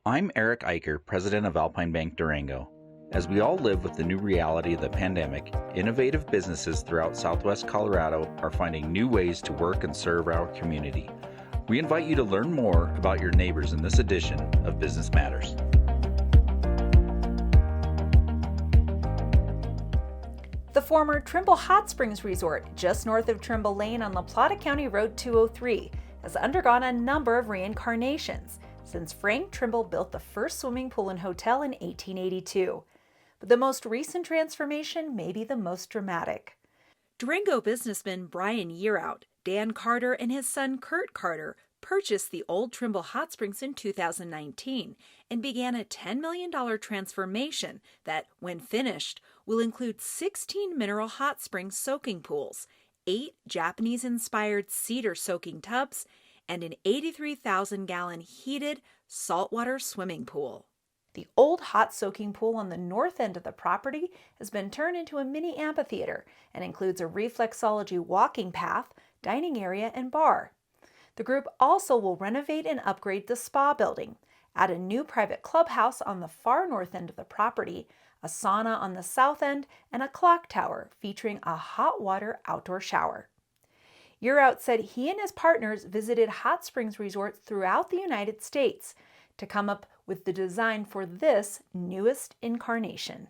I'm Eric Eicher, president of Alpine Bank Durango. As we all live with the new reality of the pandemic, innovative businesses throughout Southwest Colorado are finding new ways to work and serve our community. We invite you to learn more about your neighbors in this edition of Business Matters. The former Trimble Hot Springs Resort, just north of Trimble Lane on La Plata County Road 203, has undergone a number of reincarnations since Frank Trimble built the first swimming pool and hotel in 1882. But the most recent transformation may be the most dramatic. Durango businessman Brian Yearout, Dan Carter, and his son Kurt Carter purchased the old Trimble Hot Springs in 2019 and began a $10 million transformation that, when finished, will include 16 mineral hot spring soaking pools, 8 Japanese-inspired cedar soaking tubs, and an 83,000-gallon heated saltwater swimming pool. The old hot soaking pool on the north end of the property has been turned into a mini amphitheater and includes a reflexology walking path, dining area, and bar. The group also will renovate and upgrade the spa building, add a new private clubhouse on the far north end of the property, a sauna on the south end, and a clock tower featuring a hot water outdoor shower. Yearout said he and his partners visited hot springs resorts throughout the United States to come up with the design for this newest incarnation.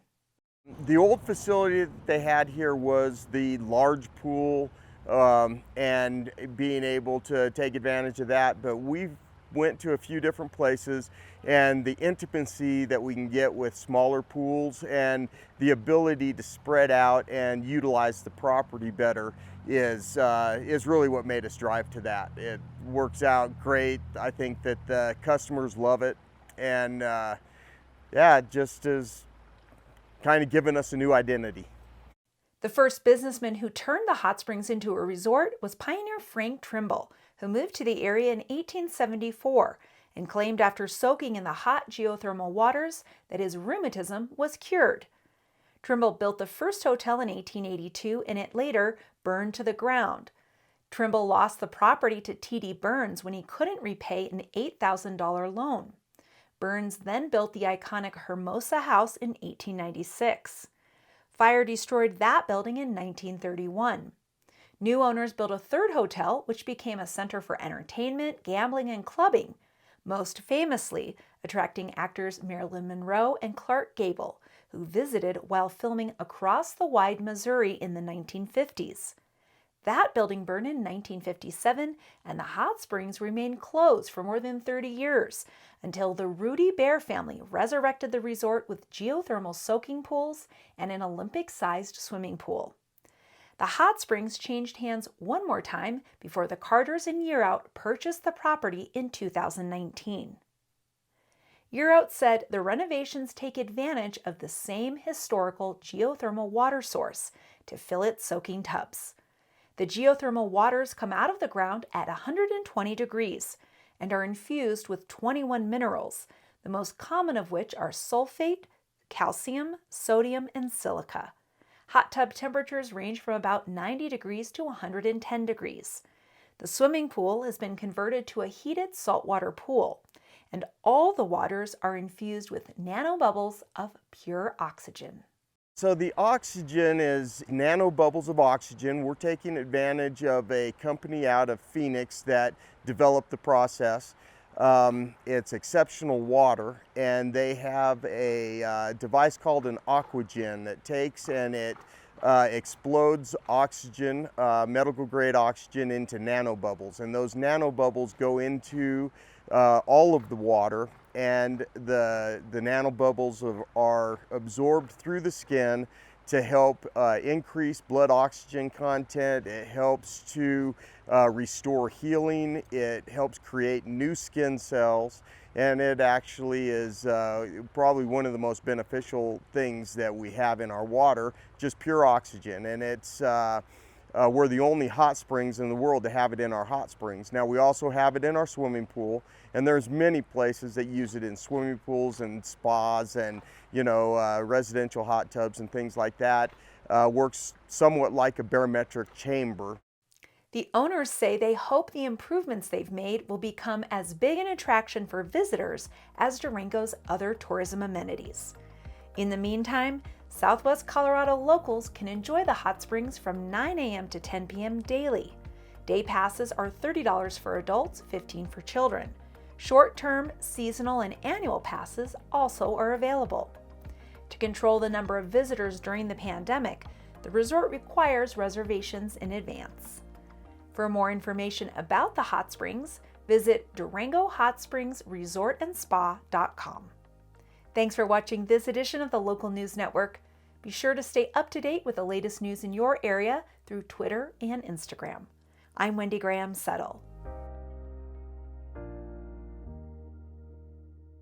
The old facility that they had here was the large pool and being able to take advantage of that, but we went to a few different places, and the intimacy that we can get with smaller pools and the ability to spread out and utilize the property better is really what made us drive to that. It works out great. I think that the customers love it, and it just is kind of giving us a new identity. The first businessman who turned the hot springs into a resort was pioneer Frank Trimble, who moved to the area in 1874 and claimed after soaking in the hot geothermal waters that his rheumatism was cured. Trimble built the first hotel in 1882 and it later burned to the ground. Trimble lost the property to T.D. Burns when he couldn't repay an $8,000 loan. Burns then built the iconic Hermosa House in 1896. Fire destroyed that building in 1931. New owners built a third hotel, which became a center for entertainment, gambling, and clubbing, most famously attracting actors Marilyn Monroe and Clark Gable, who visited while filming Across the Wide Missouri in the 1950s. That building burned in 1957, and the hot springs remained closed for more than 30 years until the Rudy Bear family resurrected the resort with geothermal soaking pools and an Olympic-sized swimming pool. The hot springs changed hands one more time before the Carters and Yearout purchased the property in 2019. Yearout said the renovations take advantage of the same historical geothermal water source to fill its soaking tubs. The geothermal waters come out of the ground at 120 degrees and are infused with 21 minerals, the most common of which are sulfate, calcium, sodium, and silica. Hot tub temperatures range from about 90 degrees to 110 degrees. The swimming pool has been converted to a heated saltwater pool, and all the waters are infused with nanobubbles of pure oxygen. So the oxygen is nanobubbles of oxygen. We're taking advantage of a company out of Phoenix that developed the process. It's exceptional water, and they have a device called an aquagen that takes and it explodes oxygen, medical grade oxygen, into nanobubbles, and those nanobubbles go into all of the water, and the nanobubbles are absorbed through the skin to help increase blood oxygen content. It helps to restore healing. It helps create new skin cells, and it actually is probably one of the most beneficial things that we have in our water, just pure oxygen. And it's we're the only hot springs in the world to have it in our hot springs. Now, we also have it in our swimming pool, and there's many places that use it in swimming pools and spas and, residential hot tubs and things like that. Works somewhat like a barometric chamber. The owners say they hope the improvements they've made will become as big an attraction for visitors as Durango's other tourism amenities. In the meantime, Southwest Colorado locals can enjoy the hot springs from 9 a.m. to 10 p.m. daily. Day passes are $30 for adults, $15 for children. Short-term, seasonal, and annual passes also are available. To control the number of visitors during the pandemic, the resort requires reservations in advance. For more information about the hot springs, visit DurangoHotSpringsResortAndSpa.com. Thanks for watching this edition of the Local News Network. Be sure to stay up to date with the latest news in your area through Twitter and Instagram. I'm Wendy Graham Settle.